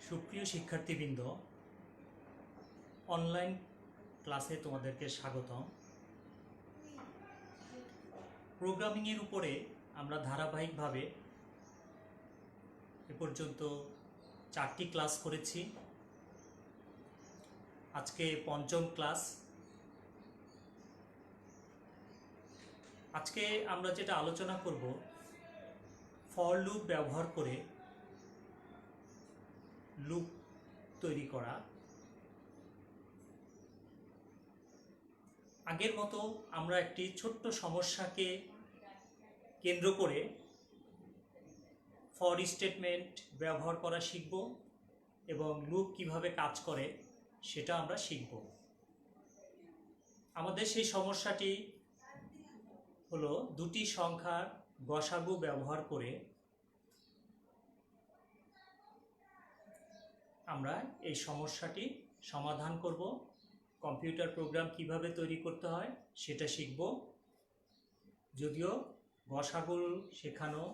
সুপ্রিয় শিক্ষার্থীবৃন্দ, অনলাইন ক্লাসে তোমাদেরকে স্বাগতম। প্রোগ্রামিংয়ের উপরে আমরা ধারাবাহিকভাবে এ পর্যন্ত 4টি ক্লাস করেছি। আজকে পঞ্চম ক্লাস। আজকে আমরা যেটা আলোচনা করব, ফর লুপ ব্যবহার করে লুপ তৈরি করা। আগের মতো আমরা একটি ছোট্ট সমস্যাকে কেন্দ্র করে ফর স্টেটমেন্ট ব্যবহার করা শিখব এবং লুপ কিভাবে কাজ করে সেটা আমরা শিখব। আমাদের সেই সমস্যাটি হলো দুটি সংখ্যার গসাগু ব্যবহার করে আমরা এই সমস্যাটি সমাধান করব। কম্পিউটার প্রোগ্রাম কিভাবে তৈরি করতে হয় সেটা শিখব। যদিও গসাগু শেখানো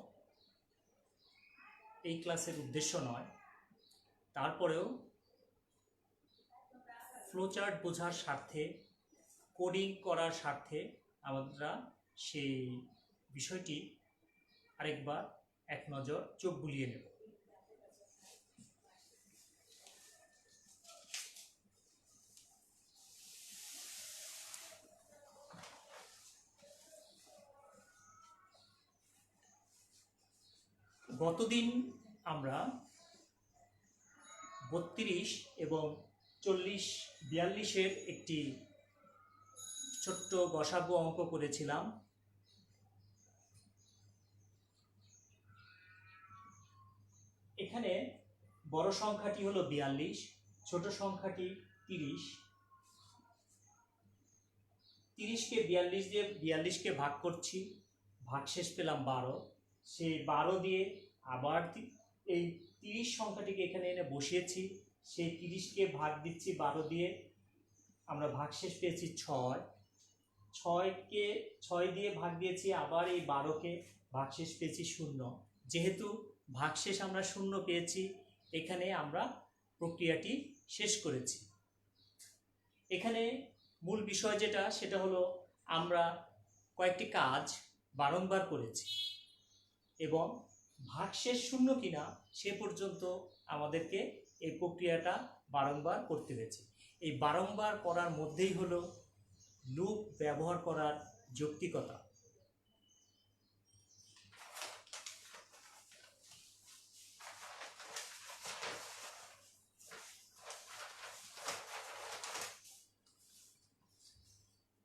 এই ক্লাসের উদ্দেশ্য নয়, তারপরেও ফ্লোচার্ট বোঝার স্বার্থে, কোডিং করার স্বার্থে আমরা সেই বিষয়টি আরেকবার এক নজর চোখ বুলিয়ে নেব। গতদিন আমরা 32 এবং 40-42-এর একটি ছোট্ট গসাগু অঙ্ক করেছিলাম। এখানে বড় সংখ্যাটি হলো 42, ছোট সংখ্যাটি 30। 30কে 42 দিয়ে 42কে ভাগ করছি, ভাগশেষ পেলাম 12। সেই 12 দিয়ে আবার এই 30 সংখ্যাটিকে এখানে এনে বসিয়েছি, সেই 30কে ভাগ দিচ্ছি 12 দিয়ে, আমরা ভাগশেষ পেয়েছি 6। 6কে 6 দিয়ে ভাগ দিয়েছি, আবার এই 12কে ভাগশেষ পেয়েছি 0। যেহেতু ভাগশেষ আমরা 0 পেয়েছি, এখানে আমরা প্রক্রিয়াটি শেষ করেছি। এখানে মূল বিষয় যেটা, সেটা হলো আমরা কয়েকটি কাজ বারংবার করেছি এবং ভাগশেষ 0 কিনা সে পর্যন্ত আমাদেরকে এই প্রক্রিয়াটা বারংবার করতে হয়েছে। এই বারংবার করার মধ্যেই হলো লুপ ব্যবহার করার যৌক্তিকতা।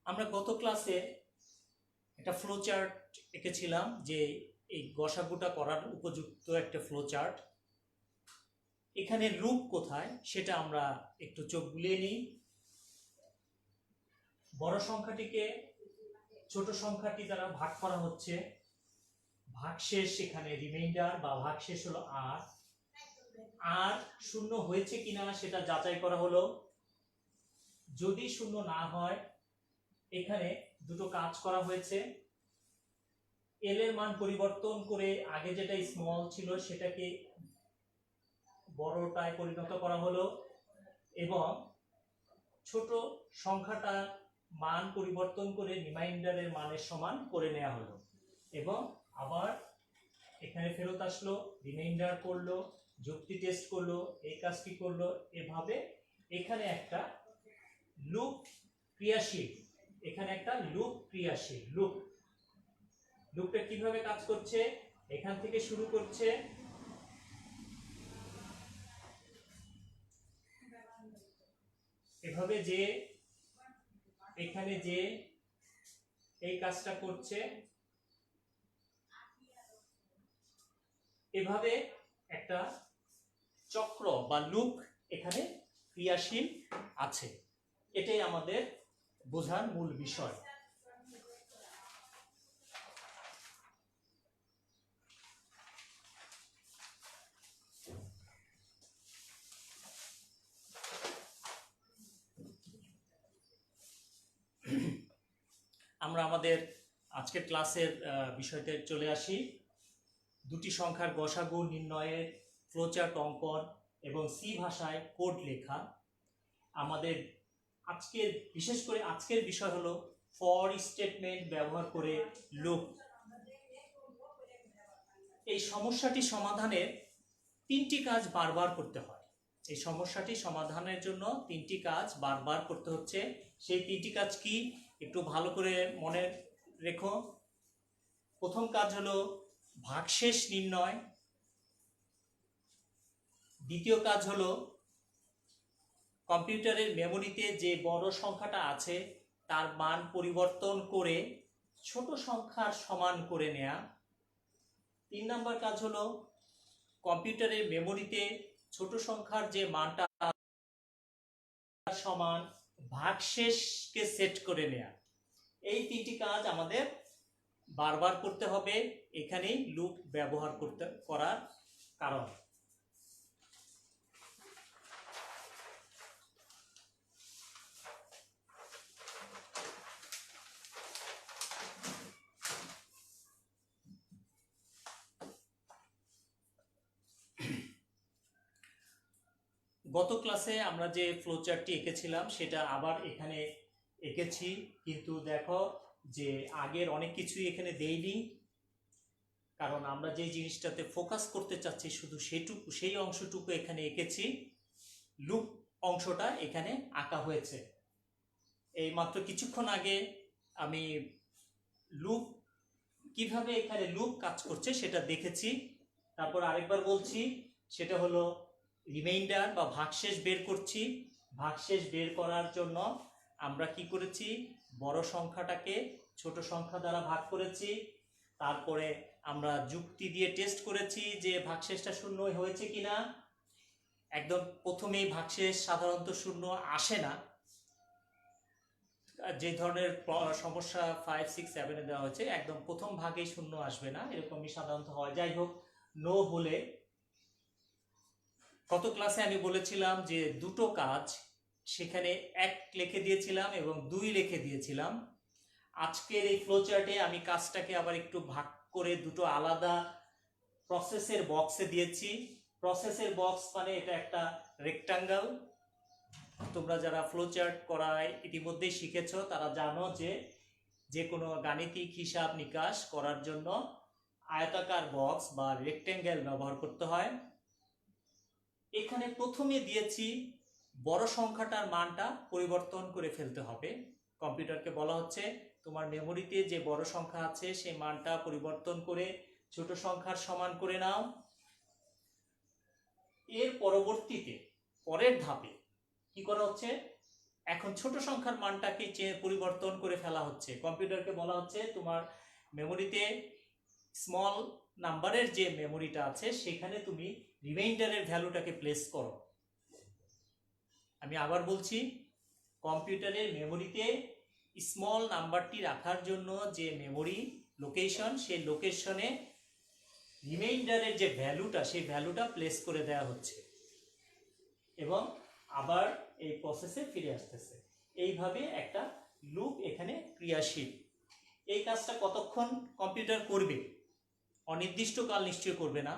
আমরা গত ক্লাসে একটা ফ্লো চার্ট এঁকেছিলাম, যে এই গসাগুটা করার উপযুক্ত একটা ফ্লো চার্ট। এখানে লুপ কোথায় সেটা আমরা একটু চোখ বুলিয়ে নিই। বড় সংখ্যাটিকে ছোট সংখ্যাটি দ্বারা ভাগ করা হচ্ছে, ভাগশেষ এখানে রিমাইন্ডার বা ভাগশেষ হলো আর 0 হয়েছে কিনা সেটা যাচাই করা হলো। যদি 0 না হয়, এখানে দুটো কাজ করা হয়েছে। এল এর মান পরিবর্তন করে আগে যেটা স্মল ছিল সেটাকে বড়টায় পরিণত করা হলো এবং ছোট সংখ্যাটার মান পরিবর্তন করে রিমাইন্ডারের মানের সমান করে নেওয়া হলো এবং আবার এখানে ফেরত আসলো, রিমাইন্ডার করলো, যুক্তি টেস্ট করলো, এই কাজটি করলো। এভাবে এখানে একটা লুপ ক্রিয়াশীল, এখানে একটা লুপ ক্রিয়াশীল। লুপটা কিভাবে কাজ করছে, এখান থেকে শুরু করছে, এভাবে যে এখানে যে এই কাজটা করছে, এভাবে একটা চক্র বা লুপ এখানে ক্রিয়াশীল আছে। এটাই আমাদের বোঝার মূল বিষয়। আমরা আমাদের আজকের ক্লাসের বিষয়তে চলে আসি। দুটি সংখ্যার গসাগু নির্ণয়ের ফ্লোচার্ট অঙ্কন এবং সি ভাষায় কোড লেখা। আমাদের আজকের বিশেষ করে আজকের বিষয় হলো ফর স্টেটমেন্ট ব্যবহার করে লুপ। এই সমস্যাটি সমাধানের 3টি কাজ বারবার করতে হয়। এই সমস্যাটি সমাধানের জন্য 3টি কাজ বারবার করতে হচ্ছে। সেই 3টি কাজ কি একটু ভালো করে মনে রেখো। প্রথম কাজ হলো ভাগশেষ নির্ণয়। দ্বিতীয় কাজ হলো কম্পিউটারের মেমোরিতে যে বড় সংখ্যাটা আছে তার মান পরিবর্তন করে ছোট সংখ্যার সমান করে নেয়া। 3 নম্বর কাজ হলো কম্পিউটারের মেমোরিতে ছোট সংখ্যার যে মানটা সমান ভাগশেষকে সেট করে নেয়া। এই 3টি কাজ আমাদের বারবার করতে হবে, এখানেই লুপ ব্যবহার করার কারণ। গত ক্লাসে আমরা যে ফ্লোচার্টটি এঁকেছিলাম সেটা আবার এখানে এঁকেছি, কিন্তু দেখো যে আগের অনেক কিছুই এখানে দেইনি, কারণ আমরা যে জিনিসটাতে ফোকাস করতে চাচ্ছি শুধু সেই অংশটুকু এখানে এঁকেছি। লুপ অংশটা এখানে আঁকা হয়েছে। এই মাত্র কিছুক্ষণ আগে আমি লুপ কিভাবে এখানে লুপ কাজ করছে সেটা দেখেছি। তারপর আরেকবার বলছি, সেটা হলো রিমাইন্ডার বা ভাগশেষ বের করছি। ভাগশেষ বের করার জন্য আমরা কি করেছি, বড় সংখ্যাটাকে ছোট সংখ্যা দ্বারা ভাগ করেছি। তারপরে আমরা যুক্তি দিয়ে টেস্ট করেছি যে ভাগশেষটা শূন্য হয়েছে কিনা। একদম প্রথমেই ভাগশেষ সাধারণত শূন্য আসে না, যে ধরনের সমস্যা 5, 6, 7 দেওয়া হয়েছে একদম প্রথম ভাগেই শূন্য আসবে না, এরকমই সাধারণত হয়। যাই হোক, নো হলে গত ক্লাসে আমি বলেছিলাম যে দুটো কাজ, সেখানে 1 লিখে দিয়েছিলাম এবং 2 লিখে দিয়েছিলাম। আজকের এই ফ্লোচার্টে আমি কাজটাকে আবার একটু ভাগ করে দুটো আলাদা প্রসেসের বক্সে দিয়েছি। প্রসেসের বক্স মানে এটা একটা রেক্টাঙ্গেল। তোমরা যারা ফ্লোচার্ট করায় ইতিমধ্যেই শিখেছ তারা জানো যে কোনো গাণিতিক হিসাব নিকাশ করার জন্য আয়তাকার বক্স বা রেক্টাঙ্গেল ব্যবহার করতে হয়। এখানে প্রথমে দিয়েছি বড় সংখ্যাটার মানটা পরিবর্তন করে ফেলতে হবে। কম্পিউটারকে বলা হচ্ছে তোমার মেমোরিতে যে বড় সংখ্যা আছে সেই মানটা পরিবর্তন করে ছোট সংখ্যার সমান করে নাও। এর পরবর্তীতে পরের ধাপে কি করা হচ্ছে, এখন ছোট সংখ্যার মানটাকে পরিবর্তন করে ফেলা হচ্ছে। কম্পিউটারকে বলা হচ্ছে তোমার মেমোরিতে স্মল নাম্বারের যে মেমোরিটা আছে সেখানে তুমি রিমাইন্ডারের ভ্যালুটাকে প্লেস করো। আমি আবার বলছি, কম্পিউটারের মেমোরিতে স্মল নাম্বারটি রাখার জন্য যে মেমোরি লোকেশন, সেই লোকেশনে রিমাইন্ডারের যে ভ্যালুটা সেই ভ্যালুটা প্লেস করে দেওয়া হচ্ছে এবং আবার এই প্রসেসে ফিরে আসতেছে। এইভাবে একটা লুপ এখানে ক্রিয়াশীল। এই কাজটা কতক্ষণ কম্পিউটার করবে? অনির্দিষ্টকাল নিশ্চয় করবে না,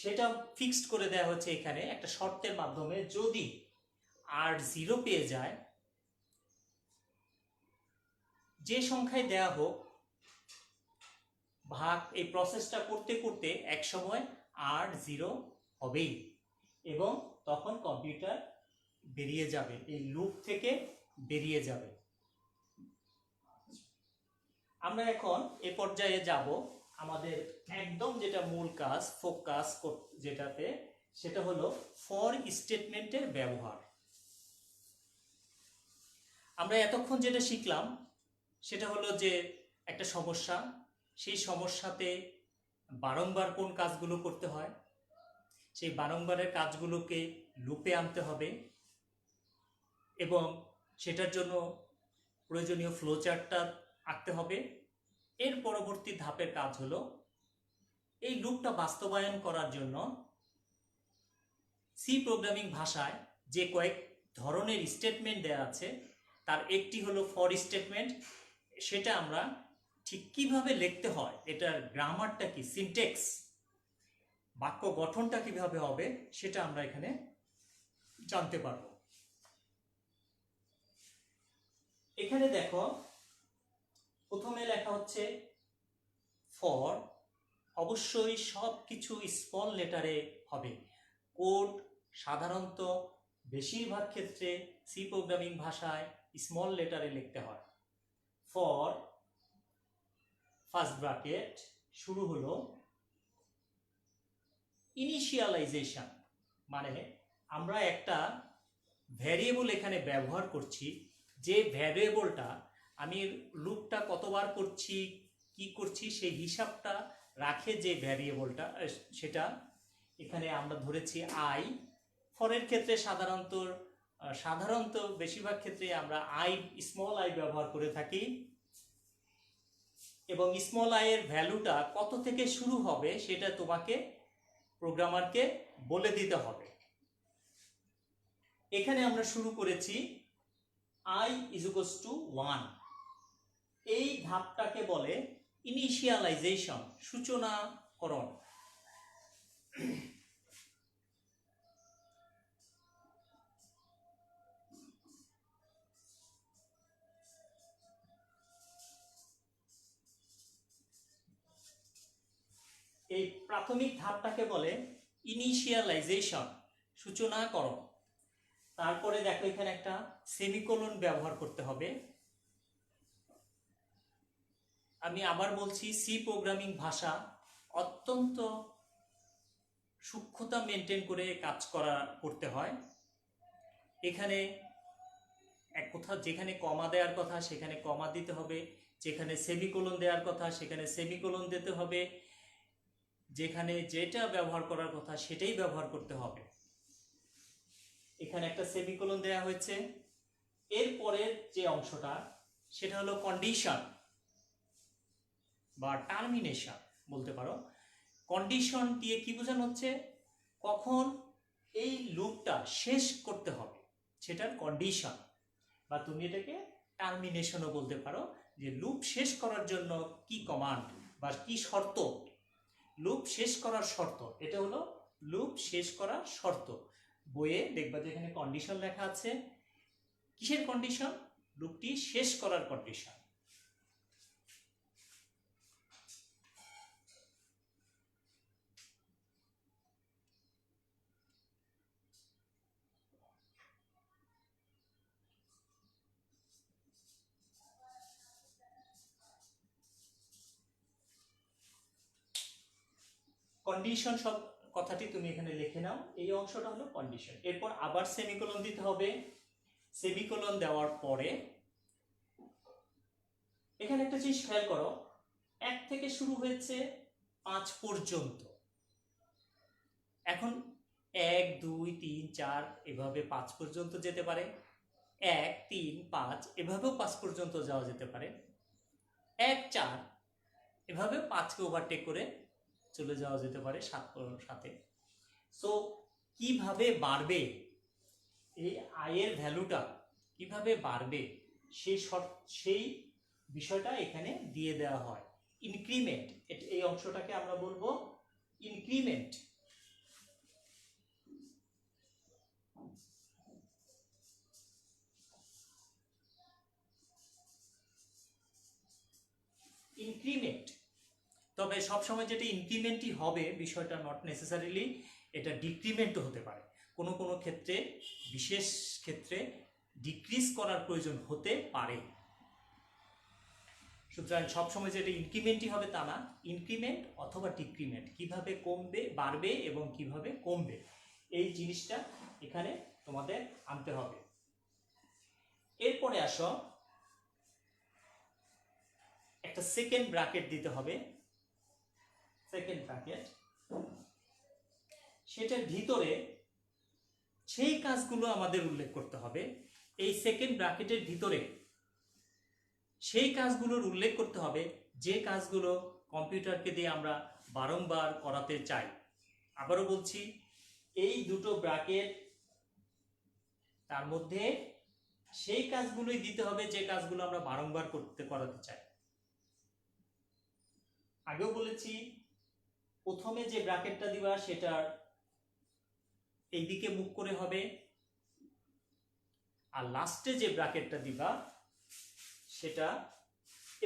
সেটা ফিক্সড করে দেওয়া হচ্ছে এখানে একটা শর্তের মাধ্যমে। যদি R0 পেয়ে যায়, যে সংখ্যায় দেয়া হোক, ভাগ এই প্রসেসটা করতে করতে এক সময় R0 হবেই এবং তখন কম্পিউটার বেরিয়ে যাবে, এই লুপ থেকে বেরিয়ে যাবে। আমরা এখন এ পর্যায়ে যাব আমাদের একদম যেটা মূল কাজ, ফোকাস যেটাতে, সেটা হলো ফর স্টেটমেন্টের ব্যবহার। আমরা এতক্ষণ যেটা শিখলাম সেটা হলো যে একটা সমস্যা, সেই সমস্যাতে বারংবার কোন কাজগুলো করতে হয়, সেই বারংবারের কাজগুলোকে লুপে আনতে হবে এবং সেটার জন্য প্রয়োজনীয় ফ্লোচার্টটা আঁকতে হবে। এর পরবর্তী ধাপের কাজ হলো এই লুপটা বাস্তবায়ন করার জন্য সি প্রোগ্রামিং ভাষায় যে কয়েক ধরনের স্টেটমেন্ট দেওয়া আছে তার একটি হলো ফর স্টেটমেন্ট। সেটা আমরা ঠিক কিভাবে লিখতে হয়, এটার গ্রামারটা কি, সিনট্যাক্স, বাক্য গঠনটা কিভাবে হবে সেটা আমরা এখানে জানতে পারবো। এখানে দেখো প্রথমে লেখা হচ্ছে ফর, অবশ্যই সব কিছু স্মল লেটারে হবে। কোড সাধারণত বেশিরভাগ ক্ষেত্রে সি প্রোগ্রামিং ভাষায় স্মল লেটারে লিখতে হয়। ফর ফার্স্ট ব্র্যাকেট শুরু হলো ইনিশিয়ালাইজেশন, মানে আমরা একটা ভ্যারিয়েবল এখানে ব্যবহার করছি, যে ভ্যারিয়েবলটা আমি লুপটা কতবার করছি কি করছি সেই হিসাবটা রাখে যে ভ্যারিয়েবলটা, সেটা এখানে আমরা ধরেছি আই। ফরের ক্ষেত্রে সাধারণত বেশিরভাগ ক্ষেত্রে আমরা স্মল আই ব্যবহার করে থাকি, এবং স্মল আই এর ভ্যালুটা কত থেকে শুরু হবে সেটা তোমাকে প্রোগ্রামারকে বলে দিতে হবে। এখানে আমরা শুরু করেছি i = 1। এই ধাপটাকে বলে ইনিশিয়ালাইজেশন, সূচনাকরণ। এই প্রাথমিক ধাপটাকে বলে ইনিশিয়ালাইজেশন, সূচনাকরণ। তারপরে দেখো এখানে একটা সেমিকোলন ব্যবহার করতে হবে। আমি আবার বলছি, সি প্রোগ্রামিং ভাষা অত্যন্ত সূক্ষ্মতা মেনটেন করে কাজ করতে হয়। এখানে এক কথা, যেখানে কমা দেওয়ার কথা সেখানে কমা দিতে হবে, যেখানে সেমিকোলন দেওয়ার কথা সেখানে সেমিকোলন দিতে হবে, যেখানে যেটা ব্যবহার করার কথা সেটাই ব্যবহার করতে হবে। এখানে একটা সেমিকোলন দেওয়া হয়েছে। এরপরের যে অংশটা সেটা হলো কন্ডিশন বা টার্মিনেশন বলতে পারো। কন্ডিশন দিয়ে কি বোঝানো হচ্ছে, কখন এই লুপটা শেষ করতে হবে সেটার কন্ডিশন, বা তুমি এটাকে টার্মিনেশনও বলতে পারো, যে লুপ শেষ করার জন্য কি কমান্ড বা কি শর্ত, লুপ শেষ করার শর্ত, এটা হলো লুপ শেষ করার শর্ত। বইয়ে দেখবা যে এখানে কন্ডিশন লেখা আছে। কিসের কন্ডিশন? লুপটি শেষ করার কন্ডিশন। কন্ডিশন সব কথাটি তুমি এখানে লিখে নাও, এই অংশটা হলো কন্ডিশন। এরপর আবার সেমিকোলন দিতে হবে। সেমিকোলন দেওয়ার পরে এখানে একটা জিনিস খেয়াল করো, 1 থেকে শুরু হয়েছে 5 পর্যন্ত। এখন 1 2 3 4 এভাবে 5 পর্যন্ত যেতে পারে, 1 3 5 এভাবেও 5 পর্যন্ত যাওয়া যেতে পারে, 1 4 এভাবে 5কে ওভারটেক করে চলে যাওয়া যেতে পারে 7 সো কিভাবে বাড়বে এই আয়ের ভ্যালুটা, কিভাবে বাড়বে সেই বিষয়টা এখানে দিয়ে দেওয়া হয়। ইনক্রিমেন্ট, এই অংশটাকে আমরা বলবো ইনক্রিমেন্ট। ইনক্রিমেন্ট, তবে সবসময় যেটা ইনক্রিমেন্টই হবে বিষয়টা নট নেসেসারিলি, এটা ডিক্রিমেন্টও হতে পারে। কোনো কোনো ক্ষেত্রে, বিশেষ ক্ষেত্রে ডিক্রিজ করার প্রয়োজন হতে পারে। সুতরাং সবসময় যেটা ইনক্রিমেন্টই হবে তা না, ইনক্রিমেন্ট অথবা ডিক্রিমেন্ট, কিভাবে কমবে, বাড়বে এবং কিভাবে কমবে, এই জিনিসটা এখানে তোমাদের আনতে হবে। এরপরে আসো, একটা সেকেন্ড ব্র্যাকেট দিতে হবে। সেকেন্ড ব্র্যাকেট, সেটার ভিতরে সেই কাজগুলো আমাদের উল্লেখ করতে হবে। এই সেকেন্ড ব্র্যাকেটের ভিতরে সেই কাজগুলোর উল্লেখ করতে হবে যে কাজগুলো কম্পিউটারকে দিয়ে আমরা বারংবার করাতে চাই। আবারও বলছি, এই দুটো ব্র্যাকেট, তার মধ্যে সেই কাজগুলোই দিতে হবে যে কাজগুলো আমরা বারংবার করাতে চাই। আগেও বলেছি, প্রথমে যে ব্র্যাকেটটা দিবা সেটার এইদিকে মুখ করে হবে, আর লাস্টে যে ব্র্যাকেটটা দিবা সেটা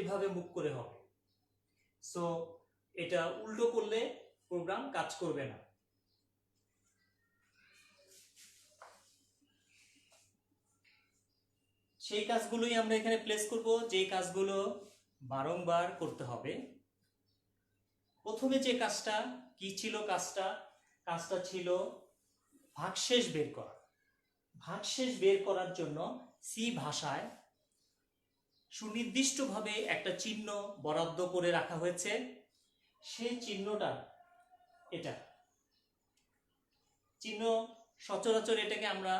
এভাবে মুখ করে হবে। সো এটা উল্টো করলে প্রোগ্রাম কাজ করবে না। সেই কাজগুলোই আমরা এখানে প্লেস করব, যে কাজগুলো বারংবার করতে হবে। প্রথমে যে কাজটা কি ছিল, কাজটা ছিল ভাগশেষ বের করা। ভাগশেষ বের করার জন্য সি ভাষায় সুনির্দিষ্টভাবে একটা চিহ্ন বরাদ্দ করে রাখা হয়েছে। সেই চিহ্নটা এটা চিহ্ন, সচরাচর এটাকে আমরা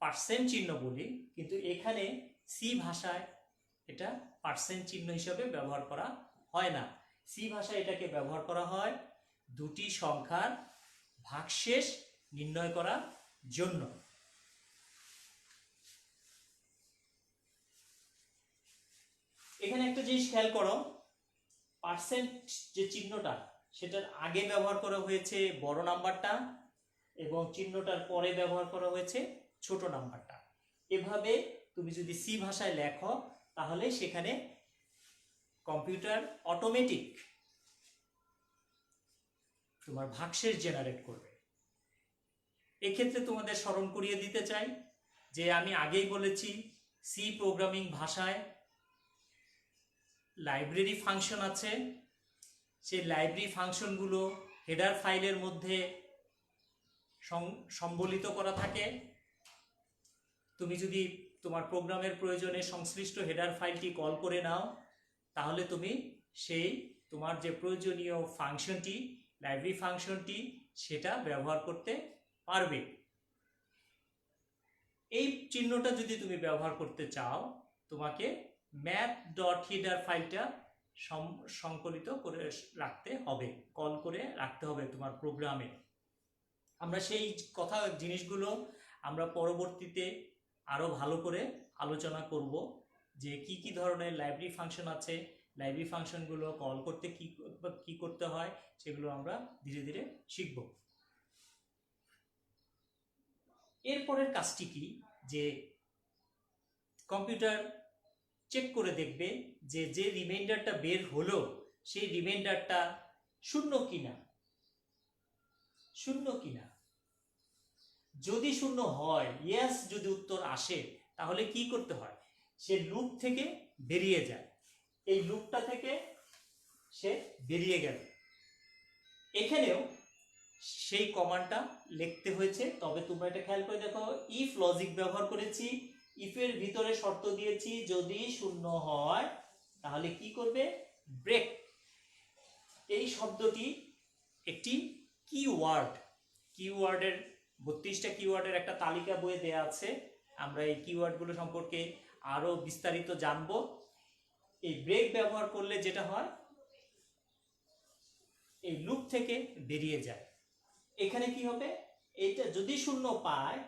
পার্সেন্ট চিহ্ন বলি, কিন্তু এখানে সি ভাষায় এটা পার্সেন্ট চিহ্ন হিসেবে ব্যবহার করা হয় না। সি ভাষায় এটাকে ব্যবহার করা হয় দুটি সংখ্যার ভাগশেষ নির্ণয় করার জন্য। এখানে একটা জিনিস খেয়াল করো, পার্সেন্ট যে চিহ্নটা সেটার আগে ব্যবহার করা হয়েছে বড় নাম্বারটা এবং চিহ্নটার পরে ব্যবহার করা হয়েছে ছোট নাম্বারটা। এভাবে তুমি যদি সি ভাষায় লেখো তাহলে সেখানে কম্পিউটার অটোমেটিক তোমার ভাগশেষ জেনারেট করবে। এক্ষেত্রে তোমাদের স্মরণ করিয়ে দিতে চাই যে আমি আগেই বলেছি সি প্রোগ্রামিং ভাষায় লাইব্রেরি ফাংশন আছে। সেই লাইব্রেরি ফাংশনগুলো হেডার ফাইলের মধ্যে সম্বলিত করা থাকে। তুমি যদি তোমার প্রোগ্রামের প্রয়োজনে সংশ্লিষ্ট হেডার ফাইলটি কল করে নাও তাহলে তুমি সেই তোমার যে প্রয়োজনীয় ফাংশনটি, লাইব্রেরি ফাংশনটি, সেটা ব্যবহার করতে পারবে। এই চিহ্নটা যদি তুমি ব্যবহার করতে চাও তোমাকে math.header ফাইলটা সংকলিত করে রাখতে হবে, কল করে রাখতে হবে তোমার প্রোগ্রামে। আমরা সেই জিনিসগুলো আমরা পরবর্তীতে আরো ভালো করে আলোচনা করব যে কি কি ধরনের লাইব্রেরি ফাংশন আছে, লাইব্রেরি ফাংশনগুলো কল করতে কি করতে হয় সেগুলো আমরা ধীরে ধীরে শিখব। এরপরের কাজটি কি, যে কম্পিউটার চেক করে দেখবে যে যে রিমাইন্ডারটা বের হলো সেই রিমাইন্ডারটা শূন্য কিনা। যদি শূন্য হয়, ইয়েস যদি উত্তর আসে, তাহলে কি করতে হয়, সে লুপ থেকে বেরিয়ে যায়। এই লুপটা থেকে সে বেরিয়ে গেল। এখানেও সেই কমান্ডটা লিখতে হয়েছে, তবে তোমরা এটা খেয়াল করে দেখো, ইফ লজিক ব্যবহার করেছি, ইফের ভিতরে শর্ত দিয়েছি যদি শূন্য হয় তাহলে কি করবে, ব্রেক। এই শব্দটি একটি কিওয়ার্ডের 32টা কিওয়ার্ডের একটা তালিকা বইয়ে দেয়া আছে। আমরা এই কিওয়ার্ডগুলো সম্পর্কে আরো বিস্তারিত জানব। এই ব্রেক ব্যবহার করলে যেটা হয়, এই লুপ থেকে বেরিয়ে যায়। এখানে কি হবে, এটা যদি শূন্য পায়,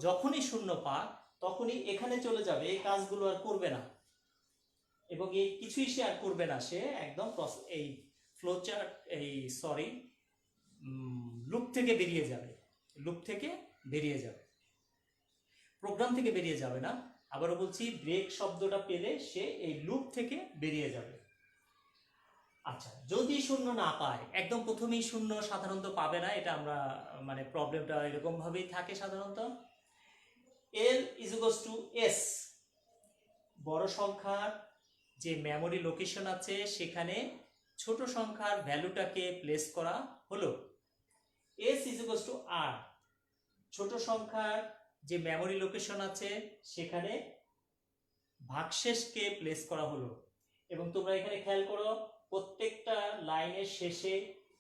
যখনই শূন্য পায় তখনই এখানে চলে যাবে, এই কাজগুলো আর করবে না এবং এই কিছুই সে আর করবে না। সে একদম এই ফ্লোচার্ট লুপ থেকে বেরিয়ে যাবে, প্রোগ্রাম থেকে বেরিয়ে যাবে না। আবারও বলছি, ব্রেক শব্দটা পেলে সে এই লুপ থেকে বেরিয়ে যাবে। আচ্ছা, যদি শূন্য না পায়, একদম প্রথমেই শূন্য সাধারণত পাবে না, এটা আমরা মানে প্রবলেমটা এরকম ভাবেই থাকে সাধারণত। L = S, বড় সংখ্যার যে মেমোরি লোকেশন আছে সেখানে ছোট সংখ্যার ভ্যালুটাকে প্লেস করা হলো। S = R, ছোট সংখ্যার যে মেমোরি লোকেশন আছে সেখানে ভাগশেষকে প্লেস করা হলো। এবং তোমরা এখানে খেয়াল করো, প্রত্যেকটা লাইনের শেষে,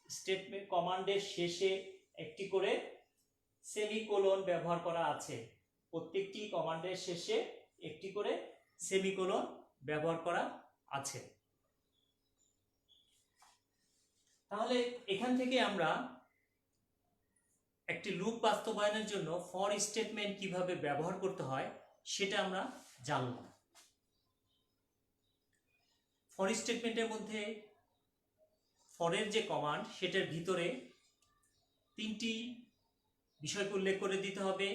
স্টেটমেন্ট কমান্ডের শেষে একটি করে সেমিকোলন ব্যবহার করা আছে। প্রত্যেকটি কমান্ডের শেষে একটি করে সেমিকোলন ব্যবহার করা আছে। তাহলে এখান থেকে আমরা একটি লুপ বাস্তবায়নের জন্য ফর স্টেটমেন্ট কিভাবে ব্যবহার করতে হয় সেটা আমরা জানলাম। ফর স্টেটমেন্টের মধ্যে ফরের যে কমান্ড সেটার ভিতরে তিনটি বিষয়কে উল্লেখ করে দিতে হবে।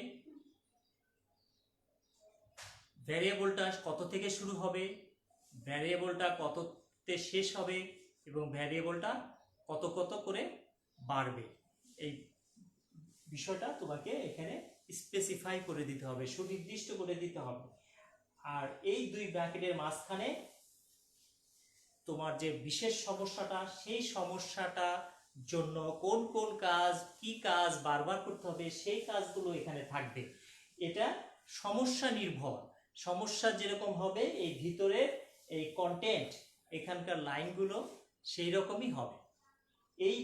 ভ্যারিয়েবলটা কত থেকে শুরু হবে, ভ্যারিয়েবলটা কততে শেষ হবে এবং ভ্যারিয়েবলটা কত কত করে বাড়বে। এই বিষয়টা তোমাকে এখানে স্পেসিফাই করে দিতে হবে, সুনির্দিষ্ট করে দিতে হবে। আর এই দুই ব্র্যাকেটের মাঝখানে তোমার যে বিশেষ সমস্যাটা, সেই সমস্যাটা জন্য কোন কোন কাজ, কি কাজ বারবার করতে হবে, সেই কাজগুলো এখানে থাকবে। এটা সমস্যা নির্ভর, সমস্যা যেরকম হবে এই ভিতরে এই কন্টেন্ট, এখানকার লাইনগুলো সেই রকমই হবে। এই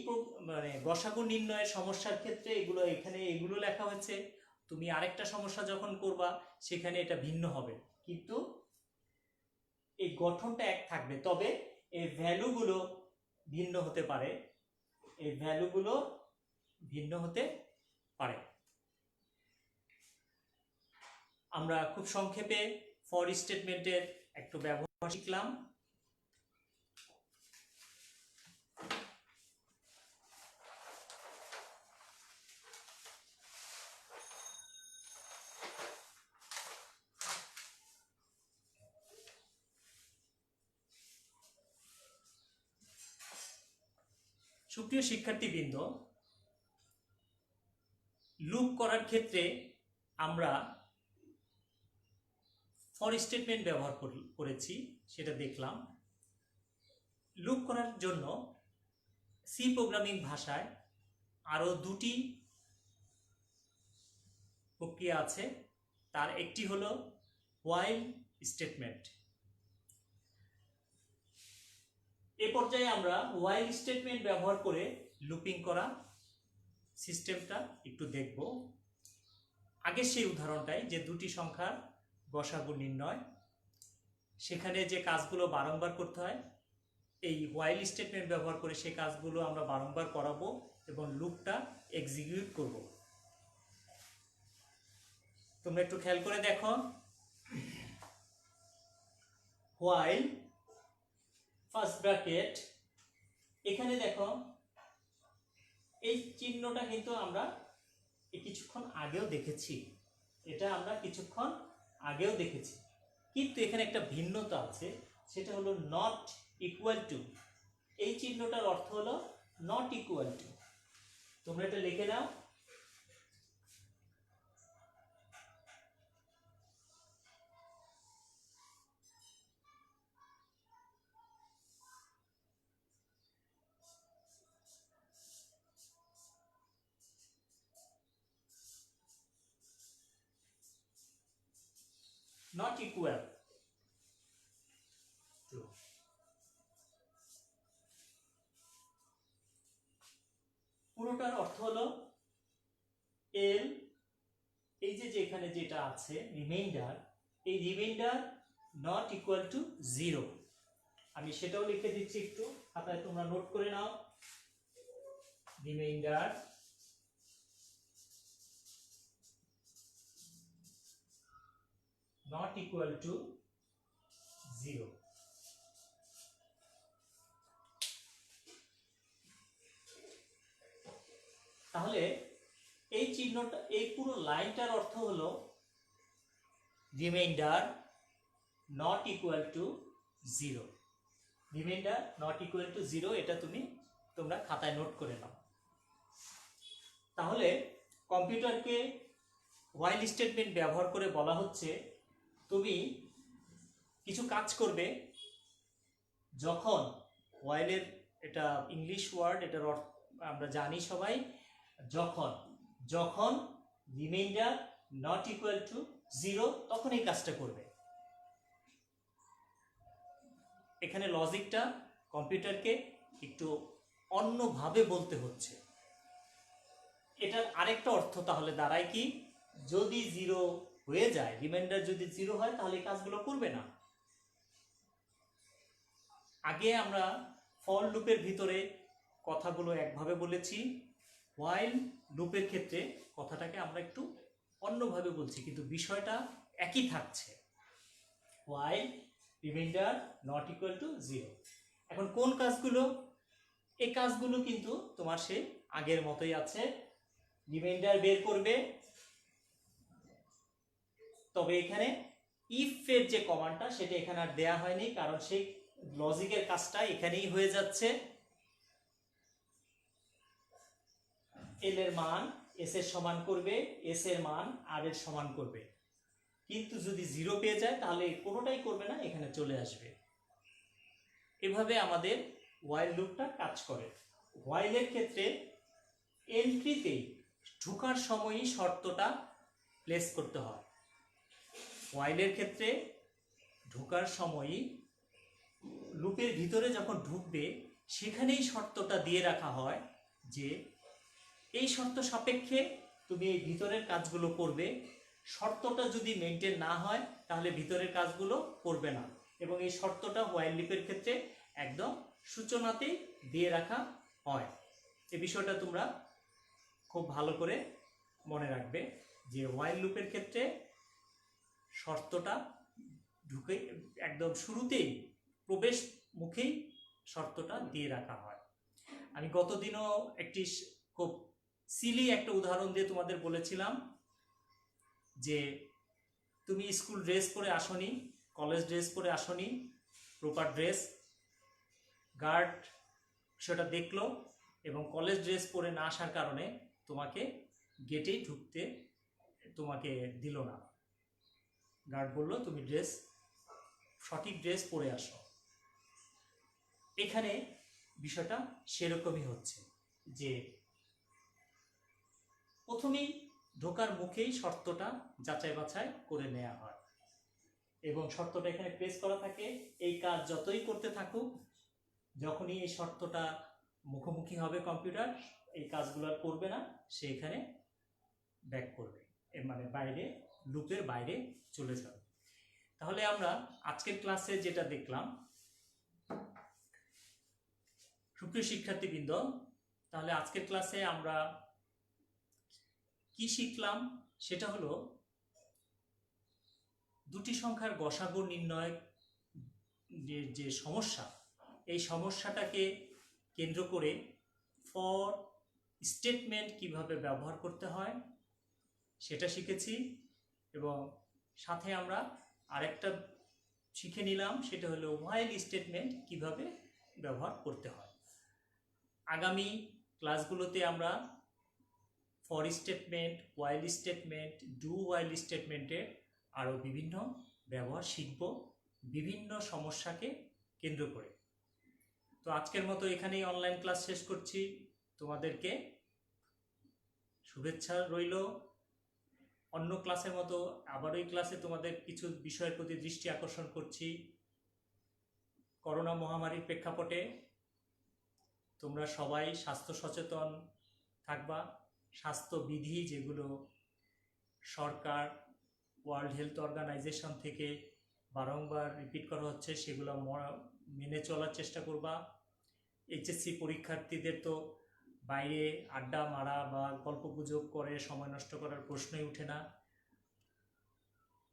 মানে গসাগু নির্ণয়ের সমস্যার ক্ষেত্রে এগুলো এখানে এগুলো লেখা হয়েছে। তুমি আরেকটা সমস্যা যখন করবা সেখানে এটা ভিন্ন হবে, কিন্তু এই গঠনটা এক থাকবে। তবে এই ভ্যালুগুলো ভিন্ন হতে পারে, এই ভ্যালুগুলো ভিন্ন হতে পারে। আমরা খুব সংক্ষেপে ফর স্টেটমেন্টের একটু ব্যবহার শিখলাম। সুপ্রিয় শিক্ষার্থীবৃন্দ, লুপ করার ক্ষেত্রে আমরা ফর স্টেটমেন্ট ব্যবহার করেছি, সেটা দেখলাম। লুপ করার জন্য সি প্রোগ্রামিং ভাষায় আরও দুটি প্রক্রিয়া আছে। তার একটি হলো হোয়াইল স্টেটমেন্ট। এ পর্যায়ে আমরা হোয়াইল স্টেটমেন্ট ব্যবহার করে লুপিং করা সিস্টেমটা একটু দেখব। আগে সেই উদাহরণটাই, যে দুটি সংখ্যার গসাগু নির্ণয়, সেখানে যে কাজগুলো বারংবার করতে হয়, এই হোয়াইল স্টেটমেন্ট ব্যবহার করে সেই কাজগুলো আমরা বারংবার করাবো এবং লুপটা এক্সিকিউট করব। তোমরা একটু খেয়াল করে দেখো, হোয়াইল ফার্স্ট ব্র্যাকেট, এখানে দেখো এই চিহ্নটা কিন্তু আমরা কিছুক্ষণ আগেও দেখেছি, এটা আমরা কিছুক্ষণ আগেও দেখেছি, কিন্তু এখানে একটা ভিন্নতা আছে, সেটা হলো নট ইকুয়াল টু। এই চিহ্নটার অর্থ হলো নট ইকুয়াল টু। তোমরা এটা লিখে নাও। Not equal two. পুরোটার অর্থ হলো এল, এই যে এখানে যেটা আছে রিমাইন্ডার, এই রিমাইন্ডার নট ইকুয়াল টু 0। আমি সেটাও লিখে দিচ্ছি, একটু খাতায় তোমরা নোট করে নাও। Remainder not equal to 0। তাহলে এই চিহ্নটা, এই পুরো লাইনটার অর্থ হলো remainder not equal to 0। Remainder not equal to 0, এটা তোমরা খাতায় নোট করে নাও। তাহলে কম্পিউটারকে হোয়াইল স্টেটমেন্ট ব্যবহার করে বলা হচ্ছে, তুমি কিছু কাজ করবে যখন, হোয়াইলের এটা ইংলিশ ওয়ার্ড, এটার অর্থ আমরা জানি সবাই, যখন রিমাইন্ডার নট ইকুয়াল টু 0, তখন এই কাজটা করবে। এখানে লজিকটা কম্পিউটারকে একটু অন্যভাবে বলতে হচ্ছে। এটার আরেকটা অর্থ তাহলে দাঁড়ায় কি, যদি 0 হয়ে যায়, রিমাইন্ডার যদি 0 হয়, তাহলে এই কাজগুলো করবে না। আগে আমরা ফর লুপের ভিতরে কথাগুলো একভাবে বলেছি, হোয়াইল লুপের ক্ষেত্রে কথাটাকে আমরা একটু অন্যভাবে বলছি, কিন্তু বিষয়টা একই থাকছে। While reminder not equal to 0। এখন কোন কাজগুলো এই কাজগুলো কিন্তু তোমার সে আগের মতোই আছে। রিমাইন্ডার বের করবে, তবে এখানে ইফ এর যে কমান্ডটা সেটা এখানে আর দেয়া হয়নি, কারণ সেই লজিকের কাজটা এখানেই হয়ে যাচ্ছে। এল এর মান এস এর সমান করবে, এস এর মান আর এর সমান করবে, কিন্তু যদি জিরো পেয়ে যায় তাহলে কোনোটাই করবে না, এখানে চলে আসবে। এভাবে আমাদের হোয়াইল লুপটা কাজ করে। হোয়াইলের ক্ষেত্রে এন্ট্রিতে ঢোকার সময়ই শর্তটা প্লেস করতে হয়। হোয়াইলের ক্ষেত্রে ঢোকার সময়ই লুপের ভিতরে যখন ঢুকবে সেখানেই শর্তটা দিয়ে রাখা হয় যে এই শর্ত সাপেক্ষে তুমি এই ভিতরের কাজগুলো করবে। শর্তটা যদি মেনটেন না হয় তাহলে ভিতরের কাজগুলো করবে না, এবং এই শর্তটা হোয়াইল লুপের ক্ষেত্রে একদম সূচনাতেই দিয়ে রাখা হয়। এই বিষয়টা তোমরা খুব ভালো করে মনে রাখবে যে হোয়াইল লুপের ক্ষেত্রে শর্তটা ঢুকে একদম শুরুতেই প্রবেশ মুখেই শর্তটা দিয়ে রাখা হয়। আমি গতদিনও একটি খুব সিলি একটা উদাহরণ দিয়ে তোমাদের বলেছিলাম যে তুমি স্কুল ড্রেস পরে আসনি, কলেজ ড্রেস পরে আসনি, প্রপার ড্রেস, গার্ড সেটা দেখলো এবং কলেজ ড্রেস পরে না আসার কারণে তোমাকে গেটেই ঢুকতে তোমাকে দিল না। গার্ড বললো তুমি সঠিক ড্রেস পরে আসো। এখানে বিষয়টা সেরকমই হচ্ছে যে প্রথমেই ঢোকার মুখেই শর্তটা যাচাই বাছাই করে নেওয়া হয় এবং শর্তটা এখানে প্রেস করা থাকে। এই কাজ যতই করতে থাকুক, যখনই এই শর্তটা মুখোমুখি হবে কম্পিউটার, এই কাজগুলো আর করবে না, সে এখানে ব্যাক করবে, মানে বাইরে, লুপের বাইরে চলে যাবে। তাহলে আমরা আজকের ক্লাসে যেটা দেখলাম, সুপ্রিয় শিক্ষার্থীবৃন্দ, তাহলে আজকের ক্লাসে আমরা কি শিখলাম সেটা হলো দুটি সংখ্যার গসাগু নির্ণয় যে সমস্যা, এই সমস্যাটাকে কেন্দ্র করে ফর স্টেটমেন্ট কিভাবে ব্যবহার করতে হয় সেটা শিখেছি, এবং সাথে আমরা আরেকটা শিখে নিলাম, সেটা হলো হোয়াইল স্টেটমেন্ট কিভাবে ব্যবহার করতে হয়। আগামী ক্লাসগুলোতে আমরা for statement, while statement, do while স্টেটমেন্টের আরও বিভিন্ন ব্যবহার শিখব বিভিন্ন সমস্যাকে কেন্দ্র করে। তো আজকের মতো এখানেই অনলাইন ক্লাস শেষ করছি। তোমাদেরকে শুভেচ্ছা রইল। অন্য ক্লাসের মতো আবারও এই ক্লাসে তোমাদের কিছু বিষয়ের প্রতি দৃষ্টি আকর্ষণ করছি। করোনা মহামারীর প্রেক্ষাপটে তোমরা সবাই স্বাস্থ্য সচেতন থাকবা। স্বাস্থ্যবিধি যেগুলো সরকার, ওয়ার্ল্ড হেলথ অর্গানাইজেশন থেকে বারংবার রিপিট করা হচ্ছে সেগুলো মেনে চলার চেষ্টা করবা। এইচএসসি পরীক্ষার্থীদের তো বাইরে আড্ডা মারা বা গল্পগুজব করে সময় নষ্ট করার প্রশ্নই উঠে না।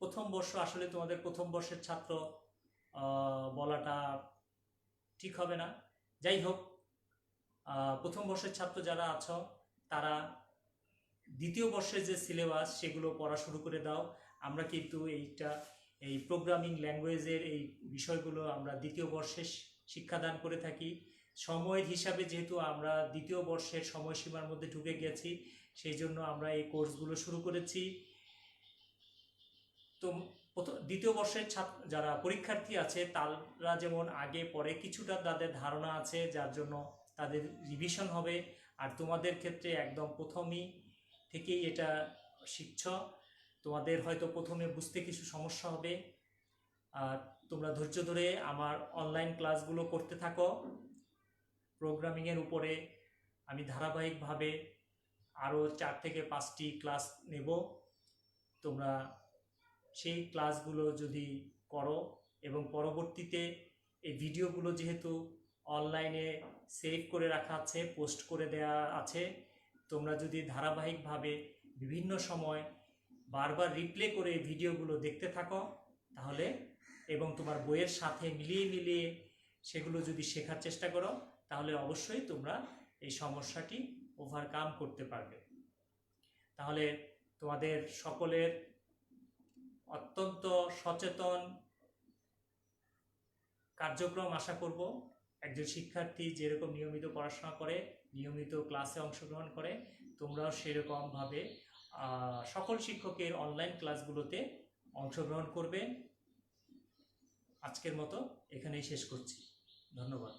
প্রথম বর্ষ, আসলে তোমাদের প্রথম বর্ষের ছাত্র বলাটা ঠিক হবে না। যাই হোক, প্রথম বর্ষের ছাত্র যারা আছো তারা দ্বিতীয় বর্ষের যে সিলেবাস সেগুলো পড়া শুরু করে দাও। আমরা কিন্তু এই প্রোগ্রামিং ল্যাঙ্গুয়েজের এই বিষয়গুলো আমরা দ্বিতীয় বর্ষে শিক্ষাদান করে থাকি। সময়ের হিসাবে যেহেতু আমরা দ্বিতীয় বর্ষের সময়সীমার মধ্যে ঢুকে গেছি, সেই জন্য আমরা এই কোর্সগুলো শুরু করেছি। তো দ্বিতীয় বর্ষের যারা পরীক্ষার্থী আছে তারা যেমন আগে পরে কিছুটা তাদের ধারণা আছে, যার জন্য তাদের রিভিশন হবে। আর তোমাদের ক্ষেত্রে একদম প্রথমেই থেকেই এটা শিখছ, তোমাদের হয়তো প্রথমে বুঝতে কিছু সমস্যা হবে। আর তোমরা ধৈর্য ধরে আমার অনলাইন ক্লাসগুলো করতে থাকো। প্রোগ্রামিংয়ের উপরে আমি ধারাবাহিকভাবে আরও 4 থেকে 5টি ক্লাস নেব। তোমরা সেই ক্লাসগুলো যদি করো এবং পরবর্তীতে এই ভিডিওগুলো যেহেতু অনলাইনে সেভ করে রাখা আছে, পোস্ট করে দেয়া আছে, তোমরা যদি ধারাবাহিকভাবে বিভিন্ন সময় বারবার রিপ্লে করে এই ভিডিওগুলো দেখতে থাকো তাহলে, এবং তোমার বইয়ের সাথে মিলিয়ে সেগুলো যদি শেখার চেষ্টা করো তাহলে অবশ্যই তোমরা এই সমস্যাটি ওভারকাম করতে পারবে। তাহলে তোমাদের সকলের অত্যন্ত সচেতন কার্যক্রম আশা করব। একজন শিক্ষার্থী যেরকম নিয়মিত পড়াশোনা করে, নিয়মিত ক্লাসে অংশগ্রহণ করে, তোমরাও সেরকমভাবে সকল শিক্ষকের অনলাইন ক্লাসগুলোতে অংশগ্রহণ করবে। আজকের মতো এখানেই শেষ করছি। ধন্যবাদ।